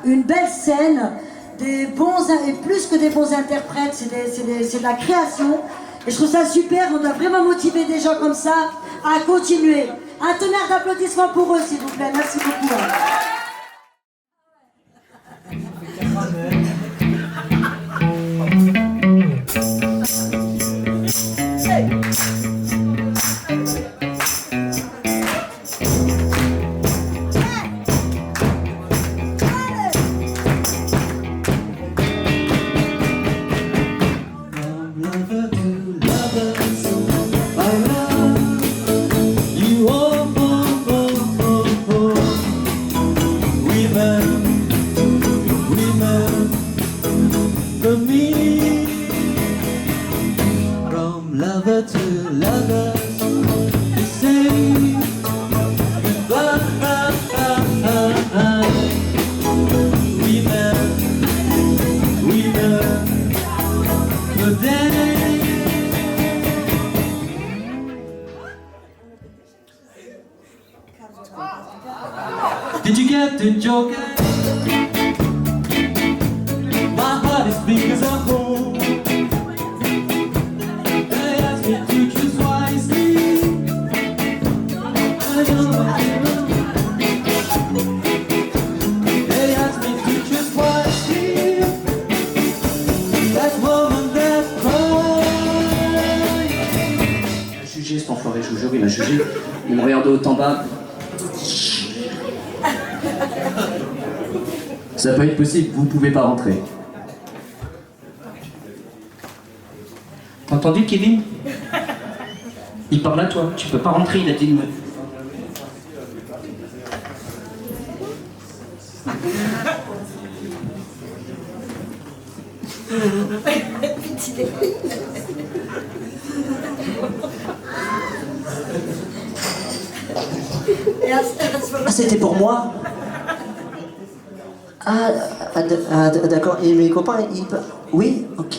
Une belle scène, des bons et plus que des bons interprètes, c'est de la création. Et je trouve ça super, on doit vraiment motiver des gens comme ça à continuer. Un tonnerre d'applaudissements pour eux, s'il vous plaît. Merci beaucoup. Did you get the joke? My heart is big as a hole. They asked me to choose wisely. They asked me to choose wisely. That woman that cried. Il m'a jugé cet enfoiré, je vous jure, il m'a jugé. Il me regardait haut en bas. Ça peut être possible, vous pouvez pas rentrer. T'as entendu, Kevin? Il parle à toi, tu peux pas rentrer, il a dit une meuf. Ah, c'était pour moi? D'accord. Et mes copains, oui? Ok.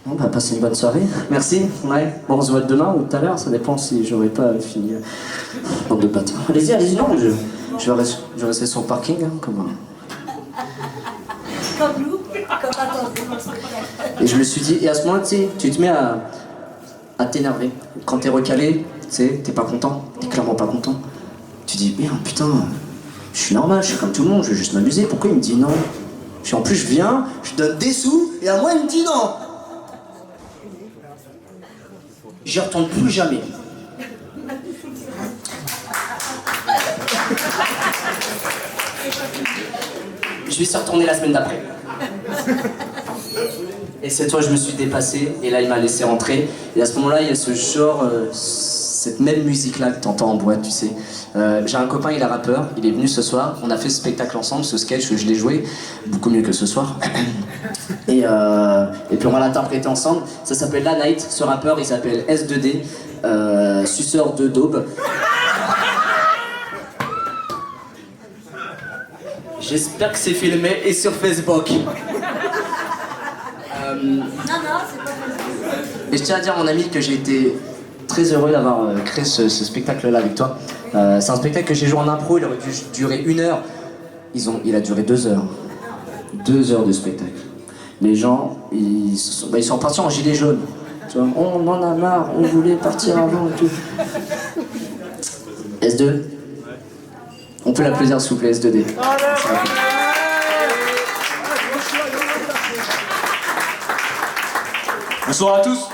Bon, bah, passez une bonne soirée. Merci. Ouais. Bon, on se voit demain ou tout à l'heure, ça dépend si j'aurai pas fini. Bande de bâtards. Allez-y, non, je vais rester sur le parking, hein, comme nous, comme attendez. Et je me suis dit, et à ce moment-là, tu sais, tu te mets à t'énerver. Quand t'es recalé, tu sais, t'es pas content, t'es clairement pas content. Tu dis, merde, putain, je suis normal, je suis comme tout le monde, je vais juste m'amuser. Pourquoi il me dit non? Puis en plus, je viens, je donne des sous, et à moi, il me dit non. J'y retourne plus jamais. Je vais s'y retourner la semaine d'après. Et cette fois, je me suis dépassé, et là, il m'a laissé rentrer. Et à ce moment-là, il y a ce genre, cette même musique-là que t'entends en boîte, tu sais. J'ai un copain, il est rappeur, il est venu ce soir, on a fait ce spectacle ensemble, ce sketch, je l'ai joué, beaucoup mieux que ce soir. Et puis on va l'interpréter ensemble, ça s'appelle La Night, ce rappeur, il s'appelle S2D, suceur de daube. J'espère que c'est filmé et sur Facebook. Non, c'est pas possible. Et je tiens à dire à mon ami que j'ai été très heureux d'avoir créé ce spectacle-là avec toi. C'est un spectacle que j'ai joué en impro, il aurait dû durer 1 heure. Il a duré 2 heures. 2 heures de spectacle. Les gens, ils sont partis en gilet jaune. Tu vois, on en a marre, on voulait partir avant et tout. S2, on peut l'applaudir s'il vous plaît, S2D. Bonsoir à tous.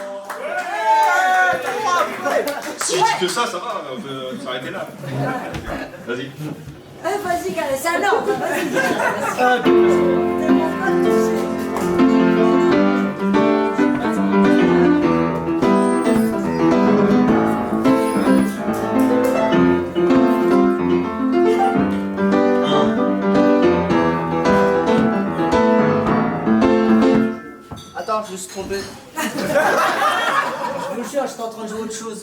Si je dis que ça va, on peut s'arrêter là. Vas-y. Vas-y, Gareth, c'est un ordre, vas-y. Attends, je me suis trompé. Je vous jure, j'étais en train de jouer autre chose.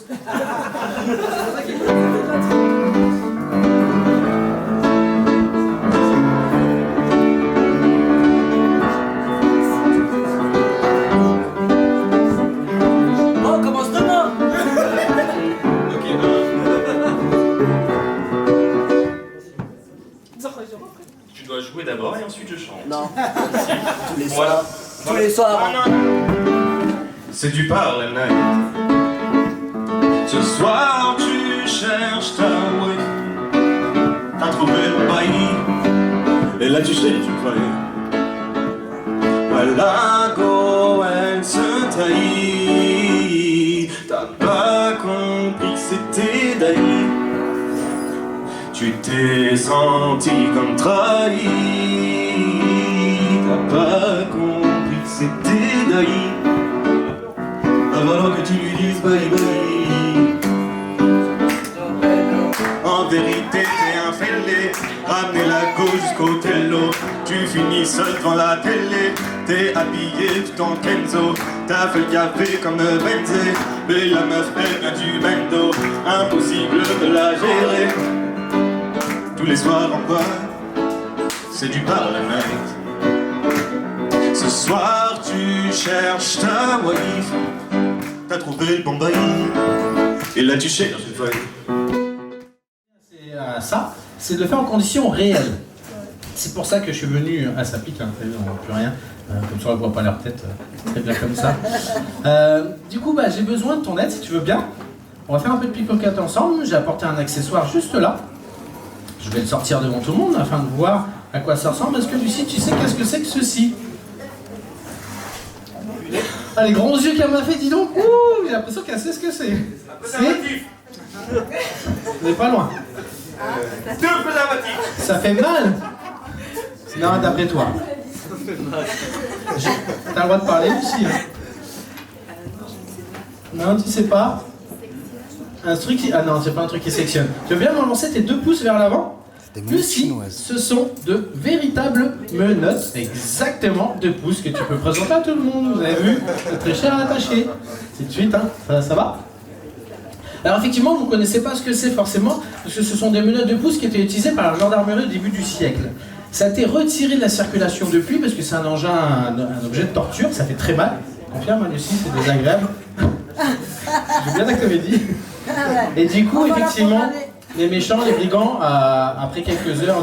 Tu dois jouer d'abord et ensuite je chante. Non. Tous les Voilà. soirs. Tous les soirs. Ah, non. C'est du Parle Night. Ce soir tu cherches ta way. T'as trouvé le bailli. Et là tu sais, tu croyais. Voilà, go, elle se trahit. T'as pas compris que c'était d'ailleurs. Tu t'es senti comme trahi. T'as pas compris que c'était d'ailleurs. Alors que tu lui dises bye bye. En vérité t'es un fêlé. Ramener la go jusqu'au tello. Tu finis seul devant la télé. T'es habillé tout en Kenzo. T'as fait le café comme Benzé. Mais la meuf elle vient du bendo. Impossible de la gérer. Tous les soirs en boîte, c'est du Parle Night. Ce soir tu cherches ta wife. T'as trouvé le bon bail. Et là tu cherches une fois. C'est ça, c'est de le faire en conditions réelles. C'est pour ça que je suis venu à sa pique, hein, on ne voit plus rien, comme ça on ne voit pas leur tête, très bien comme ça. Du coup, j'ai besoin de ton aide si tu veux bien. On va faire un peu de pickpocket ensemble, j'ai apporté un accessoire juste là. Je vais le sortir devant tout le monde afin de voir à quoi ça ressemble. Est-ce que Lucie, tu sais qu'est-ce que c'est que ceci? Ah, les grands yeux qu'elle m'a fait, dis donc. Ouh, j'ai l'impression qu'elle sait ce que c'est. On n'est pas loin. Deux préservatifs. Ça fait mal. Non, d'après toi. T'as le droit de parler aussi. Hein. Non, tu sais pas. Un truc qui... Ah non, c'est pas un truc qui sectionne. Tu veux bien me lancer tes 2 pouces vers l'avant? Lucie, ce sont de véritables menottes, exactement 2 pouces que tu peux présenter à tout le monde. Vous avez vu? C'est très cher à attacher. C'est de suite, hein. Ça va? Alors effectivement, vous ne connaissez pas ce que c'est forcément, parce que ce sont des menottes de pouce qui étaient utilisées par la gendarmerie au début du siècle. Ça a été retiré de la circulation depuis, parce que c'est un engin, un objet de torture, ça fait très mal. Confirme, Lucie, c'est désagréable. J'ai bien la comédie. Et du coup, effectivement, les méchants, les brigands, après quelques heures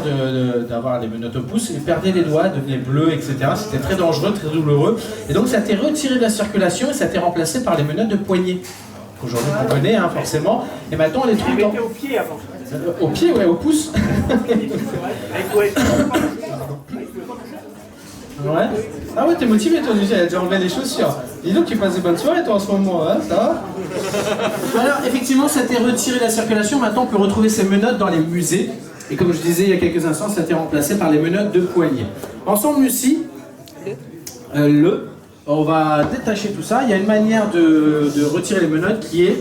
d'avoir les menottes au pouce, ils perdaient les doigts, devenaient bleus, etc. C'était très dangereux, très douloureux. Et donc ça a été retiré de la circulation et ça a été remplacé par les menottes de poignet. Aujourd'hui on connaît, hein, forcément. Et maintenant on les trouve dans... au pied avant. Au pied, ouais, au pouce. Ouais. Ah ouais, t'es motivé toi, Lucie, elle a déjà enlevé les chaussures. Dis donc, tu passes des bonnes soirées toi en ce moment, hein, ça va? Alors, effectivement, ça a été retiré de la circulation. Maintenant, on peut retrouver ces menottes dans les musées. Et comme je disais il y a quelques instants, ça a été remplacé par les menottes de poignet. Ensemble, Lucie, on va détacher tout ça. Il y a une manière de retirer les menottes qui est...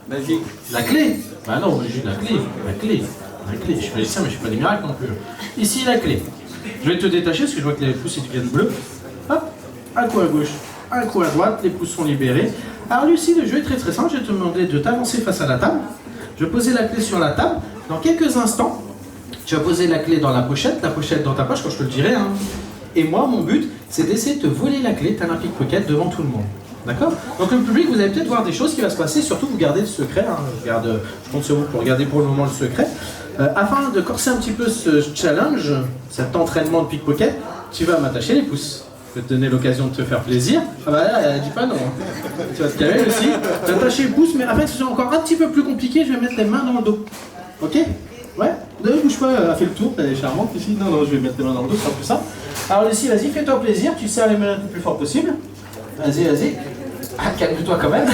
Magique. La clé. Bah non, j'ai la clé. Je fais ça, mais je fais pas des miracles non plus. Ici, la clé. Je vais te détacher parce que je vois que les pouces ils deviennent bleus. Hop, un coup à gauche, un coup à droite, les pouces sont libérés. Alors Lucie, le jeu est très simple, je vais te demander de t'avancer face à la table. Je vais poser la clé sur la table. Dans quelques instants, tu vas poser la clé dans la pochette dans ta poche quand je te le dirai. Hein. Et moi, mon but, c'est d'essayer de te voler la clé, t'as un pickpocket devant tout le monde. D'accord? Donc le public, vous allez peut-être voir des choses qui vont se passer, surtout vous gardez le secret. Hein. Je compte sur vous pour garder pour le moment le secret. Afin de corser un petit peu ce challenge, cet entraînement de pickpocket, tu vas m'attacher les pouces. Je vais te donner l'occasion de te faire plaisir. Ah bah là, elle dit pas non. Tu vas te calmer aussi. T'attacher les pouces, mais après que ce soit encore un petit peu plus compliqué, je vais mettre les mains dans le dos. Ok? Ouais? Ne bouge pas, elle a fait le tour, elle est charmante ici. Non, je vais mettre les mains dans le dos, c'est plus ça. Alors Lucie, vas-y, fais-toi plaisir, tu serres les mains le plus fort possible. Vas-y. Ah, calme-toi quand même.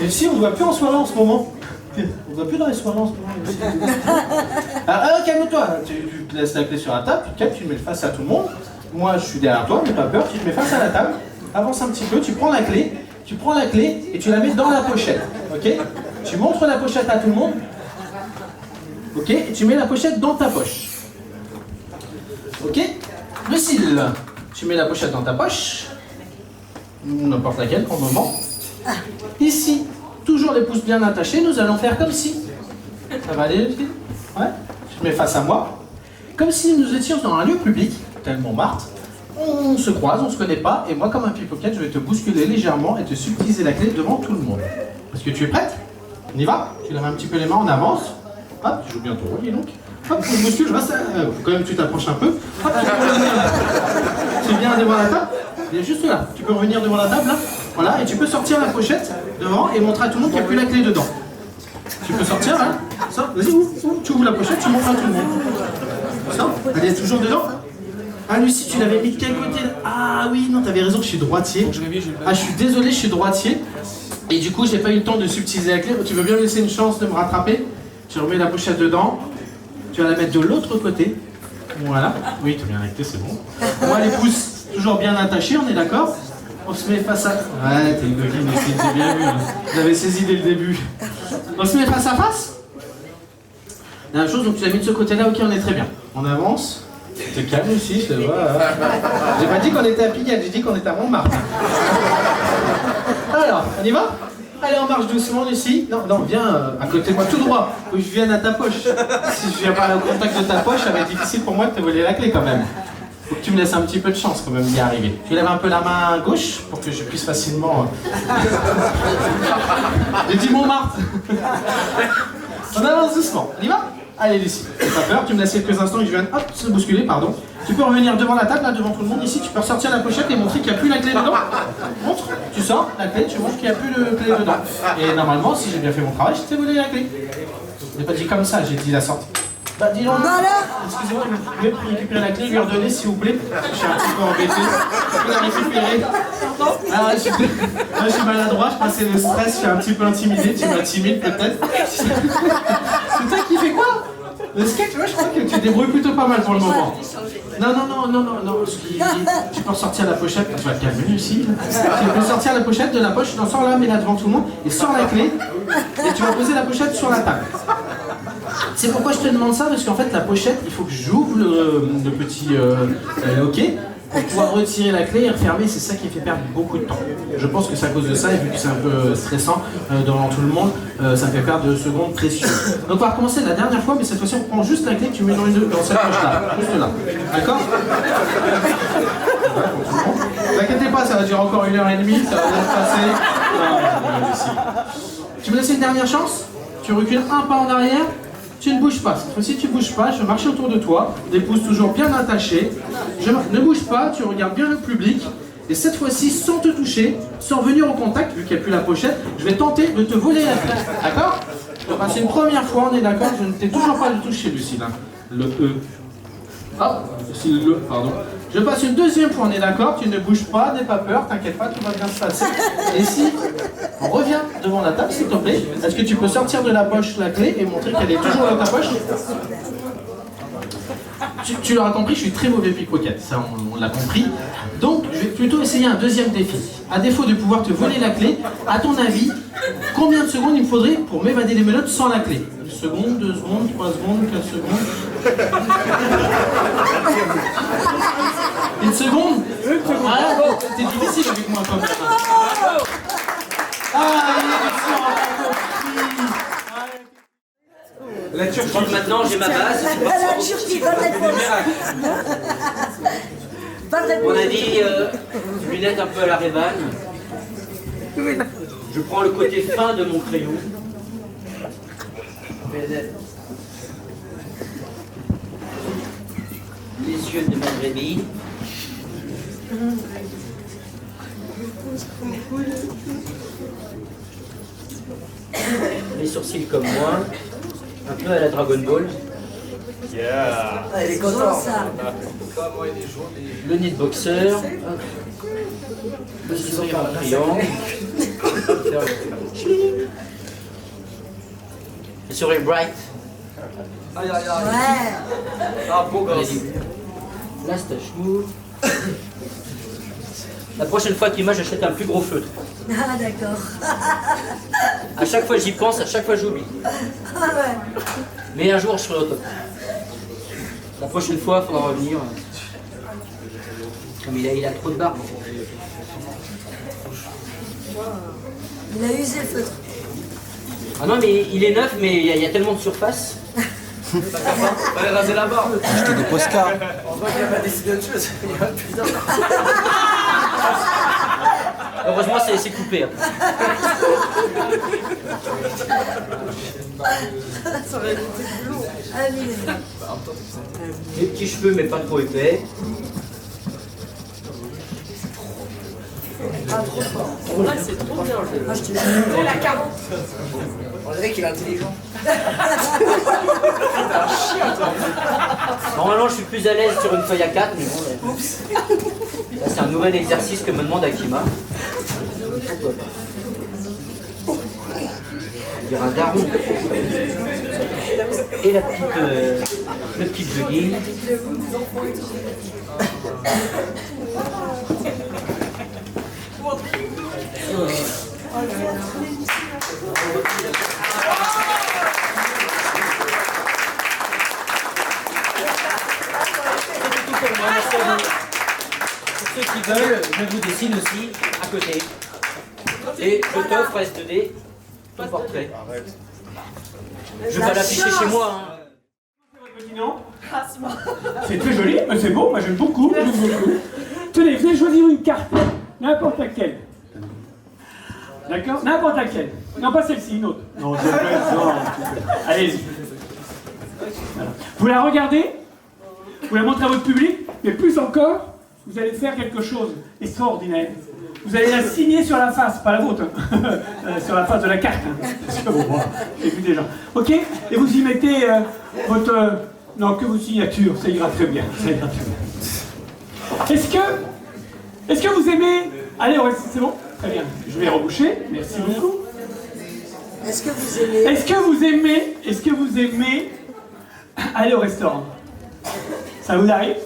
Lucie, on ne voit plus en soirée en ce moment. On ne voit plus dans les soirées en ce moment. Calme-toi. Tu te laisses la clé sur la table, tu te calmes, tu te mets face à tout le monde. Moi, je suis derrière toi, n'aie pas peur, tu te mets face à la table. Avance un petit peu, tu prends la clé et tu la mets dans la pochette. Ok? Tu montres la pochette à tout le monde. Ok? Et tu mets la pochette dans ta poche. Ok? Lucille, tu mets la pochette dans ta poche. N'importe laquelle pour le moment. Ici, toujours les pouces bien attachés, nous allons faire comme si. Ça va aller, Lucille? Ouais? Tu te mets face à moi. Comme si nous étions dans un lieu public, tel Montmartre. On se croise, on se connaît pas, et moi, comme un pickpocket, je vais te bousculer légèrement et te subtiliser la clé devant tout le monde. Est-ce que tu es prête? On y va? Tu lèves un petit peu les mains, on avance. Hop, tu joues bien ton rôle, dis donc. hop, on bouscule, je reste. Faut quand même que tu t'approches un peu. Hop, tu viens devant la table. Il est juste là. Tu peux revenir devant la table là. Voilà, et tu peux sortir la pochette devant et montrer à tout le monde qu'il n'y a plus la clé dedans. Tu peux sortir là. Sors, vas-y, tu ouvres la pochette, tu montres à tout le monde. Sors, elle est toujours dedans. Ah Lucie, tu l'avais mis de quel côté là? Ah oui, non, t'avais raison, je suis droitier. Ah, je suis désolé, je suis droitier. Et du coup, j'ai pas eu le temps de subtiliser la clé. Tu veux bien me laisser une chance de me rattraper? Tu remets la pochette dedans. Tu vas la mettre de l'autre côté. Voilà. Oui, tu as bien la clé, c'est bon. Moi, les pouces toujours bien attachés, on est d'accord? On se met face à... Ouais, t'es une coquine aussi, j'ai bien vu. J'avais saisi dès le début. On se met face à face. La même chose, donc tu l'as mis de ce côté-là, ok, on est très bien. On avance. T'es calme aussi, je te vois. J'ai pas dit qu'on était à Pigalle, j'ai dit qu'on était à Montmartre. Alors, on y va? Allez, on marche doucement, Lucie. Non, non, viens à côté de moi, tout droit. Faut que je vienne à ta poche. Si je viens pas au contact de ta poche, ça va être difficile pour moi de te voler la clé quand même. Faut que tu me laisses un petit peu de chance quand même d'y arriver. Tu lèves un peu la main gauche pour que je puisse facilement... J'ai dit Montmartre. On avance doucement. On y va? Allez Lucie, t'as pas peur, tu me laisses quelques instants que je vienne hop, se bousculer, pardon. Tu peux revenir devant la table, là, devant tout le monde, ici, tu peux ressortir la pochette et montrer qu'il n'y a plus la clé dedans. Montre, tu sors la clé, tu montres qu'il n'y a plus de clé dedans. Et normalement, si j'ai bien fait mon travail, je t'ai volé la clé. J'ai pas dit comme ça, j'ai dit la sortie. Bah dis donc, excusez-moi, vous pouvez récupérer la clé, lui redonner s'il vous plaît. Je suis un petit peu embêté. Je peux la récupérer. Ah, je suis maladroit, je passais le stress, je suis un petit peu intimidé, tu m'intimides peut-être. C'est toi qui fais quoi? Le sketch, ouais, je crois que tu te débrouilles plutôt pas mal pour le moment. Non. Tu peux ressortir la pochette. Tu vas te calmer ici. Tu peux sortir la pochette de la poche, tu t'en sors là, mets-la devant tout le monde, et sors la clé, et tu vas poser la pochette sur la table. C'est pourquoi je te demande ça, parce qu'en fait, la pochette, il faut que j'ouvre le petit loquet pour pouvoir retirer la clé et refermer. C'est ça qui fait perdre beaucoup de temps. Je pense que c'est à cause de ça, et vu que c'est un peu stressant devant tout le monde, ça me fait perdre de secondes précieuses. Donc on va recommencer la dernière fois, mais cette fois-ci on prend juste la clé que tu mets dans cette poche-là, juste là. D'accord? Ne t'inquiétez pas, ça va durer encore 1h30, ça va bien se passer. Tu me laisses une dernière chance? Tu recules un pas en arrière. Tu ne bouges pas. Cette fois-ci, tu ne bouges pas. Je marche autour de toi. Les pouces toujours bien attachés. Ne bouge pas. Tu regardes bien le public. Et cette fois-ci, sans te toucher, sans venir au contact, vu qu'il n'y a plus la pochette, je vais tenter de te voler la clé. D'accord? C'est une première fois, on est d'accord? Je ne t'ai toujours pas touché, Lucie, là. Le E. Hop, c'est le pardon. Je passe une deuxième fois, on est d'accord? Tu ne bouges pas, n'aie pas peur, t'inquiète pas, tout va bien se passer. Et si on revient devant la table, s'il te plaît, est-ce que tu peux sortir de la poche la clé et montrer qu'elle est toujours dans ta poche? Tu l'auras compris, je suis très mauvais pickpocket, ça on l'a compris. Donc je vais plutôt essayer un deuxième défi. À défaut de pouvoir te voler la clé, à ton avis, combien de secondes il me faudrait pour m'évader des menottes sans la clé? 1 seconde, 2 secondes, 3 secondes, 4 secondes. 1 seconde? Ah, c'est difficile avec moi quand même. Ah, La Turquie. Donc maintenant j'ai ma base. La Turquie, bonne réponse. Bonne réponse. On a dit lunettes un peu à la Ray-Ban. Je prends le côté fin de mon crayon. Les yeux de Maghrébine. Les sourcils comme moi. Un peu à la Dragon Ball. Elle est contente, ça. Le nez de boxeur. Le sourire en triangle. Le sourire bright. Ouais. Ah, beau gosse. Là, c'est chou. La prochaine fois qu'il m'a, j'achète un plus gros feutre. Ah, d'accord. À chaque fois j'y pense, à chaque fois j'oublie. Ah, ouais. Mais un jour je serai au top. La prochaine fois, il faudra revenir. Comme il a trop de barbe. Il a usé le feutre. Ah non, mais il est neuf, mais il y a tellement de surface. Fallait raser la barbe. Acheter des postcards. On voit qu'il n'a pas décidé autre chose. Il y a plus Heureusement, c'est coupé. Hein. Des petits cheveux, mais pas trop épais. C'est trop bien. Moi, je te La carotte. On dirait qu'il est intelligent. Normalement, je suis plus à l'aise sur une feuille A4, mais bon. Là, c'est un nouvel exercice que me demande Akima. On dirait un daron. Et la petite, le petit jogging. Pour ceux qui veulent, je vous dessine aussi à côté. Et je t'offre S2D ton portrait. Je vais pas l'afficher chez moi. Hein. Petit nom. C'est très joli, mais c'est beau, moi j'aime beaucoup, Tenez, vous allez choisir une carte, n'importe laquelle. D'accord? N'importe laquelle. Non, pas celle-ci, une autre. Non, je plaisante. Allez-y. Voilà. Vous la regardez, vous la montrez à votre public, mais plus encore, vous allez faire quelque chose d'extraordinaire. Vous allez la signer sur la face, pas la vôtre, hein. Sur la face de la carte. Hein. J'ai vu des gens. Ok? Et vous y mettez votre... non, que vos signatures, ça ira très bien. Ça ira très bien. Est-ce que vous aimez... Allez, ouais, c'est bon? Très bien. Je vais reboucher. Merci beaucoup. Est-ce que vous aimez... Est-ce que vous aimez aller au restaurant? Ça vous arrive?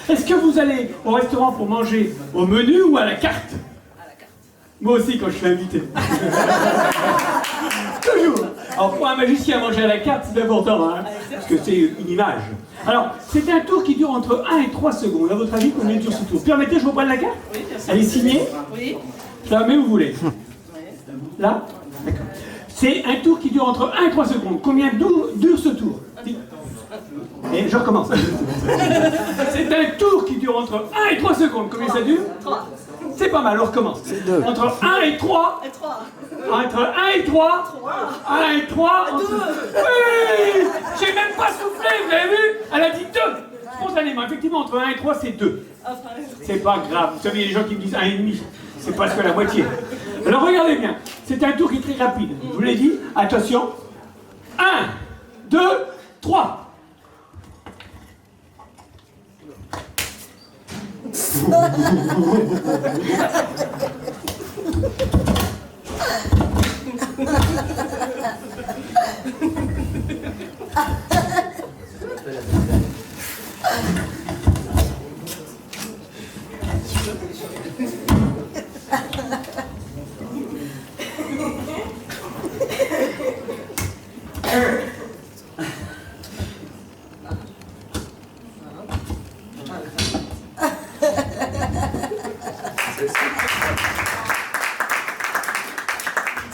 Est-ce que vous allez au restaurant pour manger au menu ou à la carte? À la carte. Moi aussi quand je suis invité. Toujours. Alors pour un magicien, manger à la carte, c'est important, hein, parce que c'est une image. Alors, c'est un tour qui dure entre 1 et 3 secondes. À votre avis, combien dure ce tour? Permettez, je vous prenne la carte? Oui, bien sûr. Elle est signée? Oui. Je la mets où vous voulez. Là? D'accord. C'est un tour qui dure entre 1 et 3 secondes. Combien dure ce tour? Et je recommence. C'est un tour qui dure entre 1 et 3 secondes. Combien ça dure? 3. C'est pas mal, on recommence. Entre 1 et 3. Entre 1 et 3. 1 et 3. Oui! J'ai même pas soufflé, vous avez vu? Elle a dit 2. Spontanément, effectivement, entre 1 et 3, c'est 2. C'est pas grave. Vous savez, il y a des gens qui me disent 1,5. C'est presque la moitié. Alors regardez bien. C'est un tour qui est très rapide. Je vous l'ai dit. Attention. 1, 2, 3.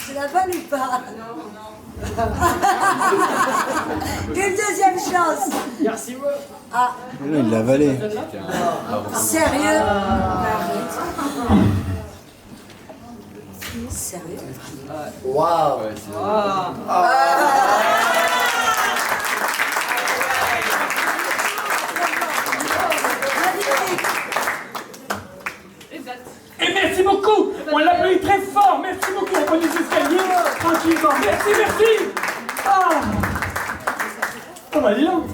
C'est la bonne ou pas? Non. Une deuxième chance. Merci beaucoup. Ah. Il l'a avalé. Sérieux? Sérieux? Waouh. Et merci beaucoup. On l'applaudit très fort. Merci beaucoup. On prend les escaliers tranquillement. Merci, merci. Ah. Oh bah dis donc.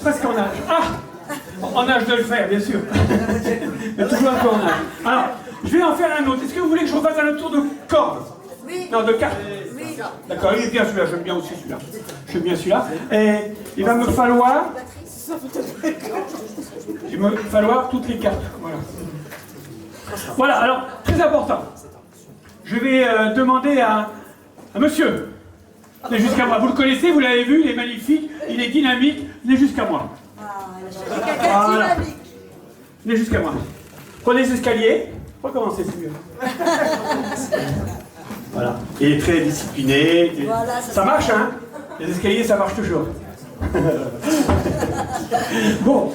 Presque en âge. Ah. En âge de le faire, bien sûr. Mais toujours un peu en âge. Alors, je vais en faire un autre. Est-ce que vous voulez que je refasse un autre tour de corde? Oui. Non, de carte. Oui. D'accord, il est bien celui-là. J'aime bien aussi celui-là. J'aime bien celui-là. Et il va me falloir... toutes les cartes. Voilà. Voilà, alors, très important. Je vais demander à monsieur. Venez jusqu'à moi. Vous le connaissez, vous l'avez vu, il est magnifique, il est dynamique. Venez jusqu'à moi. Voilà. Venez jusqu'à moi. Prenez les escaliers. Recommencez, c'est mieux. Voilà. Il est très discipliné. Voilà, ça marche, hein? Les escaliers, ça marche toujours. Bon,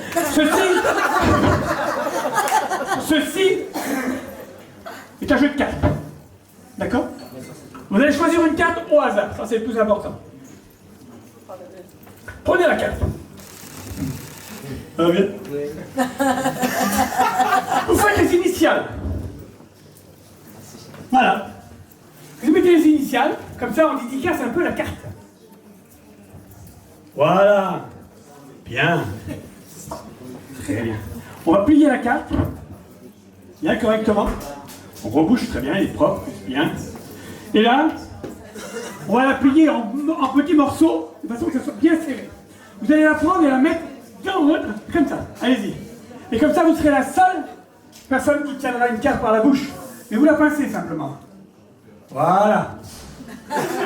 ceci est un jeu de cartes. D'accord? Vous allez choisir une carte au hasard, ça c'est le plus important. Prenez la carte. Ça va bien? Vous faites les initiales. Voilà. Vous mettez les initiales, comme ça on dédicace un peu la carte. Voilà. Bien. Très bien. On va plier la carte. Bien correctement. On rebouche très bien, elle est propre, c'est bien. Et là, on va la plier en petits morceaux, de façon que ça soit bien serré. Vous allez la prendre et la mettre dans votre, comme ça. Allez-y. Et comme ça, vous serez la seule personne qui tiendra une carte par la bouche. Mais vous la pincez simplement. Voilà.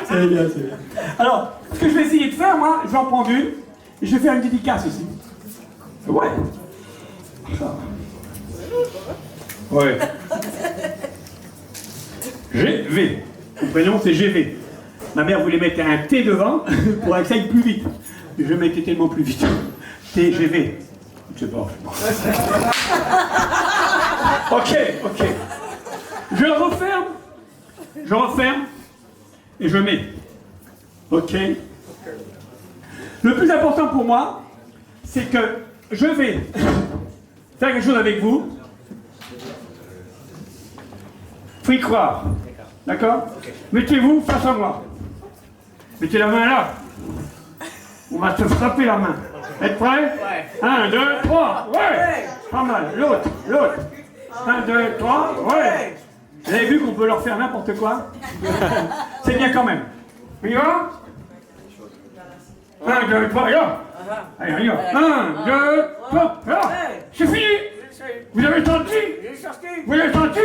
C'est bien, c'est bien. Alors, ce que je vais essayer de faire, moi, je vais en prendre une, et je vais faire une dédicace aussi. Ouais. Ouais. GV. Mon prénom, c'est GV. Ma mère voulait mettre un T devant pour que ça aille plus vite. Je mettais tellement plus vite. TGV. Je sais pas. Ok. Je referme. Et je mets. Ok. Le plus important pour moi, c'est que je vais faire quelque chose avec vous. Faut y croire. D'accord? Mettez-vous face à moi. Mettez la main là. On va se frapper la main. Êtes prêts? Ouais. 1, 2, 3. Ouais. Pas mal. L'autre. 1, 2, 3. Ouais. Vous avez vu qu'on peut leur faire n'importe quoi? C'est bien quand même. On y va? 1, 2, 3, et là. Allez, on y va. 1, 2, 3, là. C'est fini. Vous avez senti? Vous l'avez senti?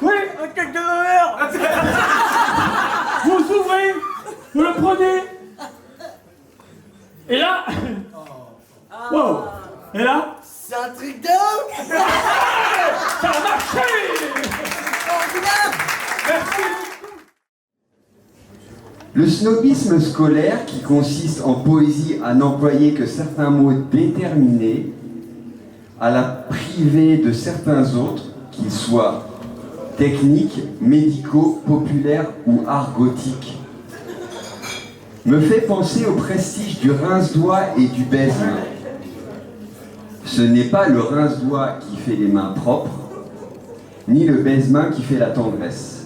Oui. Vous ouvrez, vous le prenez. Et là, wow. Et là, C'est un truc de ouf. ça a marché. Merci. Le snobisme scolaire, qui consiste en poésie à n'employer que certains mots déterminés, à la priver de certains autres, qu'ils soient techniques, médicaux, populaires ou argotiques, me fait penser au prestige du rince-doigt et du baise-main. Ce n'est pas le rince-doigt qui fait les mains propres, ni le baise-main qui fait la tendresse.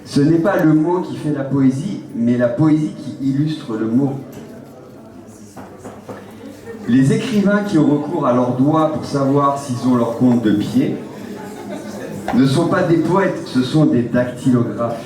Ce n'est pas le mot qui fait la poésie, mais la poésie qui illustre le mot. Les écrivains qui ont recours à leurs doigts pour savoir s'ils ont leur compte de pied ne sont pas des poètes, ce sont des dactylographes.